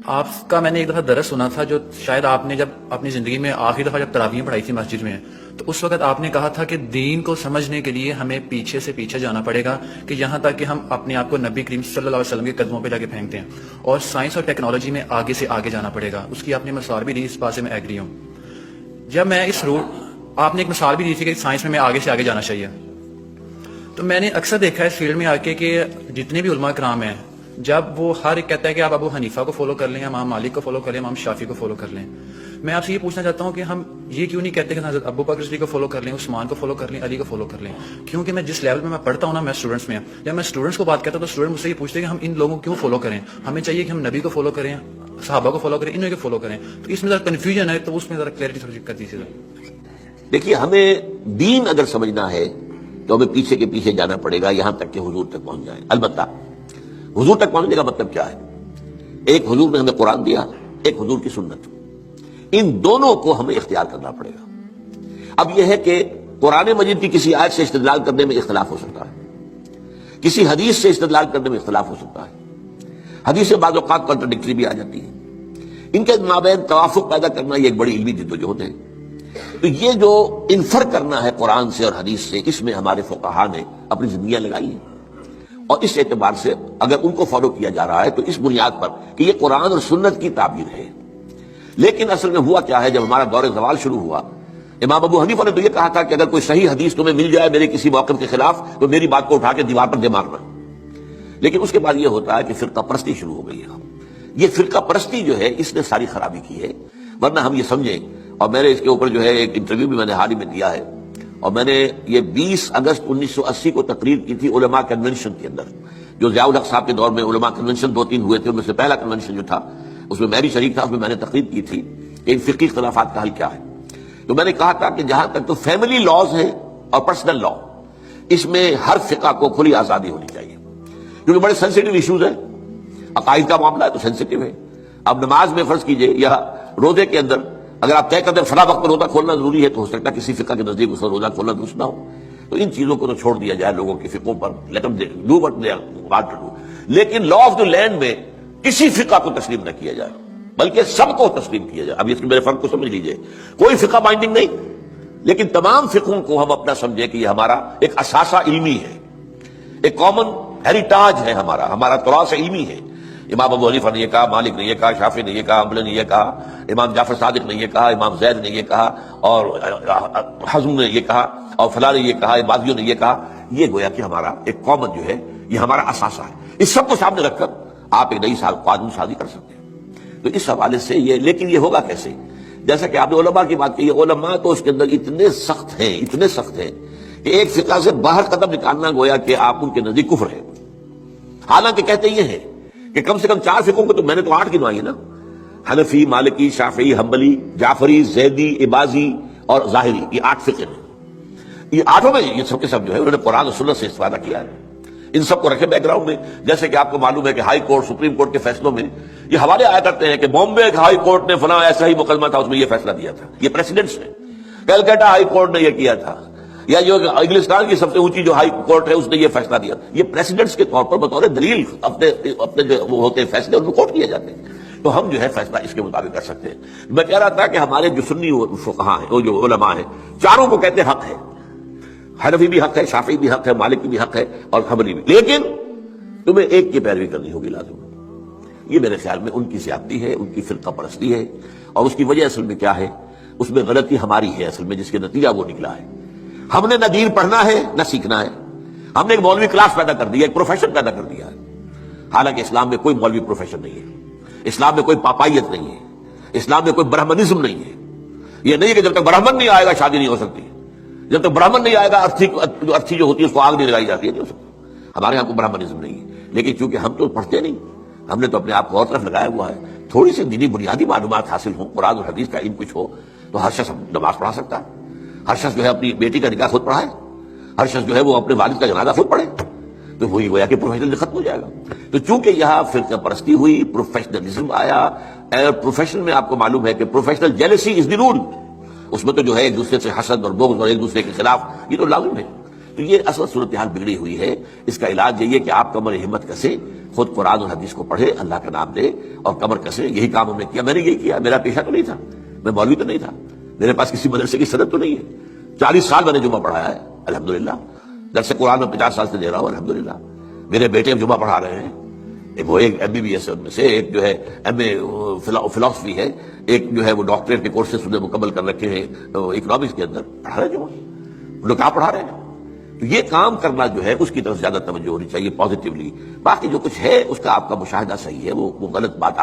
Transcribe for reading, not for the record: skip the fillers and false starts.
آپ کا میں نے ایک دفعہ درس سنا تھا جو شاید آپ نے جب اپنی زندگی میں آخری دفعہ جب تراویح پڑھائی تھی مسجد میں، تو اس وقت آپ نے کہا تھا کہ دین کو سمجھنے کے لیے ہمیں پیچھے سے پیچھے جانا پڑے گا، کہ یہاں تک کہ ہم اپنے آپ کو نبی کریم صلی اللہ علیہ وسلم کے قدموں پہ جا کے پھینکتے ہیں، اور سائنس اور ٹیکنالوجی میں آگے سے آگے جانا پڑے گا۔ اس کی آپ نے مثال بھی دی، اس بات سے میں ایگری ہوں۔ جب میں آپ نے ایک مثال بھی دی تھی کہ سائنس میں آگے سے آگے جانا چاہیے، تو میں نے اکثر دیکھا ہے اس فیلڈ میں آ کے کہ جتنے بھی علماء کرام ہیں، جب وہ ہر ایک کہتا ہے کہ آپ ابو حنیفہ کو فالو کر لیں، امام مالک کو فالو کر لیں، امام شافعی کو فالو کر لیں، میں آپ سے یہ پوچھنا چاہتا ہوں کہ ہم یہ کیوں نہیں کہتے کہ حضرت ابو بکر صدیق کو فالو کر لیں، عثمان کو فالو کر لیں، علی کو فالو کر لیں؟ کیونکہ میں جس لیول میں پڑھتا ہوں نا، میں اسٹوڈنٹس میں، جب میں اسٹوڈنٹس کو بات کرتا ہوں تو اسٹوڈنٹ مجھ سے یہ پوچھتے ہیں کہ ہم ان لوگوں کو کیوں فالو کریں، ہمیں چاہیے کہ ہم نبی کو فالو کریں، صحابہ کو فالو کریں، انہیں کو فالو کریں۔ تو اس میں ذرا کنفیوژن ہے، تو اس میں ذرا کلیئرٹی تھوڑی کر دیجیے۔ دیکھیے، ہمیں دین اگر سمجھنا ہے تو ہمیں پیچھے کے پیچھے جانا پڑے گا یہاں تک کہ حضور تک پہنچ جائیں۔ البتہ حضور تک پہنچنے کا مطلب کیا ہے؟ ایک حضور نے ہمیں قرآن دیا، ایک حضور کی سنت، ان دونوں کو ہمیں اختیار کرنا پڑے گا۔ اب یہ ہے کہ قرآن مجید کی کسی آیت سے استدلال کرنے میں اختلاف ہو سکتا ہے، کسی حدیث سے استدلال کرنے میں اختلاف ہو سکتا ہے، حدیث بعض اوقات کنٹراڈکٹری بھی آ جاتی ہے۔ ان کے مابین توافق پیدا کرنا یہ ایک بڑی علمی جدوجہد ہے۔ تو یہ جو انفر کرنا ہے قرآن سے اور حدیث سے، اس میں ہمارے فقہا نے اپنی زندگیاں لگائی ہیں، اور اس اعتبار سے اگر ان کو فالو کیا جا رہا ہے تو اس بنیاد پر کہ یہ قرآن اور سنت کی تعبیر ہے۔ لیکن اصل میں ہوا کیا ہے، جب ہمارا دور زوال شروع ہوا، امام ابو حنیفہ نے تو یہ کہا تھا کہ اگر کوئی صحیح حدیث تمہیں مل جائے میرے کسی موقف کے خلاف تو میری بات کو اٹھا کے دیوار پر دے مارنا۔ لیکن اس کے بعد یہ ہوتا ہے کہ فرقہ پرستی شروع ہو گئی ہے۔ یہ فرقہ پرستی جو ہے اس نے ساری خرابی کی ہے، ورنہ ہم یہ سمجھیں، اور میں نے اس کے اوپر جو ہے ایک انٹرویو بھی میں نے حال ہی میں دیا ہے، اور میں نے یہ 20 اگست 1980 کو تقریر کی تھی علماء کنونشن کے اندر، جو ضیاء الحق صاحب کے دور میں علماء کنونشن 2-3 ہوئے تھے، ان میں سے پہلا کنونشن جو تھا اس میں میں بھی شریک تھا، اس میں میں نے تقریر کی تھی کہ ان فقہی اختلافات کا حل کیا ہے۔ تو میں نے کہا تھا کہ جہاں تک تو فیملی لاز ہے اور پرسنل لا، اس میں ہر فقہ کو کھلی آزادی ہونی چاہیے، کیونکہ بڑے سینسیٹیو ایشوز ہیں، عقائد کا معاملہ ہے تو سینسیٹیو ہے۔ اب نماز میں فرض کیجئے یا روزے کے اندر اگر آپ طے کرتے ہیں فلاں وقت پر روزہ کھولنا ضروری ہے، تو ہو سکتا ہے کسی فقہ کے نزدیک اس وقت روزہ کھولنا درست نہ ہو، تو ان چیزوں کو تو چھوڑ دیا جائے لوگوں کے فقہوں پر، let them do what they want to do. لیکن لا آف دی لینڈ میں کسی فقہ کو تسلیم نہ کیا جائے، بلکہ سب کو تسلیم کیا جائے۔ اب اس میرے فرق کو سمجھ لیجئے، کوئی فقہ بائنڈنگ نہیں، لیکن تمام فقہوں کو ہم اپنا سمجھیں کہ یہ ہمارا ایک اثاثہ علمی ہے، ایک کامن ہیریٹاج ہے، ہمارا تراث علمی ہے۔ امام ابو حنیفہ نے یہ کہا، مالک نے یہ کہا، شافعی نے یہ کہا، حنبلی نے یہ کہا، امام جعفر صادق نے یہ کہا، امام زید نے یہ کہا، اور حزم نے یہ کہا، اور فلاں نے یہ کہا، بازیوں نے یہ کہا۔ یہ گویا کہ ہمارا ایک کامن جو ہے، یہ ہمارا اثاثہ ہے۔ اس سب کو سامنے رکھ کر آپ ایک نئی قانون سازی کر سکتے ہیں۔ تو اس حوالے سے یہ، لیکن یہ ہوگا کیسے؟ جیسا کہ آپ نے علماء کی بات کی، علماء تو اس کے اندر اتنے سخت ہیں کہ ایک فقہ سے باہر قدم نکالنا گویا کہ آپ ان کے نزدیک کفر ہے۔ حالانکہ کہتے یہ ہیں کہ کم سے کم 4 فقہوں کو، تو میں نے تو 8 گنوائی ہے نا، حنفی، مالکی، شافعی، حنبلی، جعفری، زیدی، عباضی اور ظاہری، یہ 8 فقہ ہیں۔ یہ 8 میں یہ سب کے سب جو ہے انہوں نے قرآن اور سنت سے استفادہ کیا ہے۔ ان سب کو رکھے بیک گراؤنڈ میں، جیسے کہ آپ کو معلوم ہے کہ ہائی کورٹ، سپریم کورٹ کے فیصلوں میں یہ حوالے آیا کرتے ہیں کہ بامبے ہائی کورٹ نے فلاں ایسا ہی مقدمہ تھا، اس میں یہ فیصلہ دیا تھا۔ یہ پریسیڈنٹس ہیں۔ کلکتہ ہائی کورٹ نے یہ کیا تھا، یا جو انگلستان کی سب سے اونچی جو ہائی کورٹ ہے اس نے یہ فیصلہ دیا۔ یہ پریسیڈنٹس کے طور پر بطور دلیل اپنے جو وہ ہوتے ہیں فیصلے ان کو کوٹ کیے جاتے ہیں، تو ہم جو ہے فیصلہ اس کے مطابق کر سکتے ہیں۔ میں کہہ رہا تھا کہ ہمارے جو سنی فقہاء ہیں، وہ جو علماء ہیں، چاروں کو کہتے ہیں حق ہے، حنفی بھی حق ہے، شافعی بھی حق ہے، مالکی بھی حق ہے اور حنبلی بھی، لیکن تمہیں ایک کی پیروی کرنی ہوگی لازم۔ یہ میرے خیال میں ان کی زیادتی ہے، ان کی فرقہ پرستی ہے، اور اس کی وجہ اصل میں کیا ہے، اس میں غلطی ہماری ہے اصل میں، جس کے نتیجہ وہ نکلا ہے۔ ہم نے نہ دین پڑھنا ہے نہ سیکھنا ہے، ہم نے ایک مولوی کلاس پیدا کر دیا، ایک پروفیشن پیدا کر دیا ہے۔ حالانکہ اسلام میں کوئی مولوی پروفیشن نہیں ہے، اسلام میں کوئی پاپائیت نہیں ہے، اسلام میں کوئی برہمنزم نہیں ہے۔ یہ نہیں کہ جب تک برہمن نہیں آئے گا شادی نہیں ہو سکتی، جب تک برہمن نہیں آئے گا ارتھی جو ہوتی ہے اس کو آگ نہیں لگائی جاتی ہے، نہیں ہو سکتا۔ ہمارے یہاں کوئی برہمنزم نہیں ہے، لیکن چونکہ ہم تو پڑھتے نہیں، ہم نے تو اپنے آپ کو اور طرف لگایا ہوا ہے۔ تھوڑی سی دینی بنیادی معلومات حاصل ہوں، قرآن اور حدیث کا علم کچھ ہو، تو ہر شخص نماز پڑھا سکتا ہے، ہر شخص جو ہے اپنی بیٹی کا نکاح خود پڑھائے، ہر شخص جو ہے وہ اپنے والد کا جنازہ خود پڑھے، تو وہی گویا کہ پروفیشنل ختم ہو جائے گا۔ تو چونکہ یہاں فرقہ پرستی ہوئی، پروفیشنلزم آیا، پروفیشن میں آپ کو معلوم ہے کہ پروفیشنل جیلسی از دی رول، اس میں تو جو ہے ایک دوسرے سے حسد اور بغض اور ایک دوسرے کے خلاف، یہ تو لازم ہے۔ تو یہ اصل صورتحال بگڑی ہوئی ہے۔ اس کا علاج یہی ہے کہ آپ کمر ہمت کسے، خود قرآن اور حدیث کو پڑھے، اللہ کا نام لے اور کمر کسے. یہی کام ہم نے کیا. میں نے یہی کیا. میرا پیشہ تو نہیں تھا، میں مولوی تو نہیں تھا، میرے پاس کسی مدرسے کی سند تو نہیں ہے. 40 سال میں نے جمعہ پڑھایا ہے الحمدللہ. درس قرآن میں 50 سال سے دے رہا ہوں الحمدللہ. میرے بیٹے جمعہ پڑھا رہے ہیں. وہ ایک MBBS ہے ان میں سے، ایک جو ہے MA فلاسفی ہے، ایک جو ہے وہ ڈاکٹریٹ کے کورسز انہیں مکمل کر رکھے ہیں اکنامکس کے اندر. پڑھا رہے ہیں جمعہ. ان لوگ کہاں پڑھا رہے ہیں. تو یہ کام کرنا جو ہے اس کی طرف زیادہ توجہ ہونی چاہیے پازیٹیولی. باقی جو کچھ ہے اس کا آپ کا مشاہدہ صحیح ہے، وہ غلط بات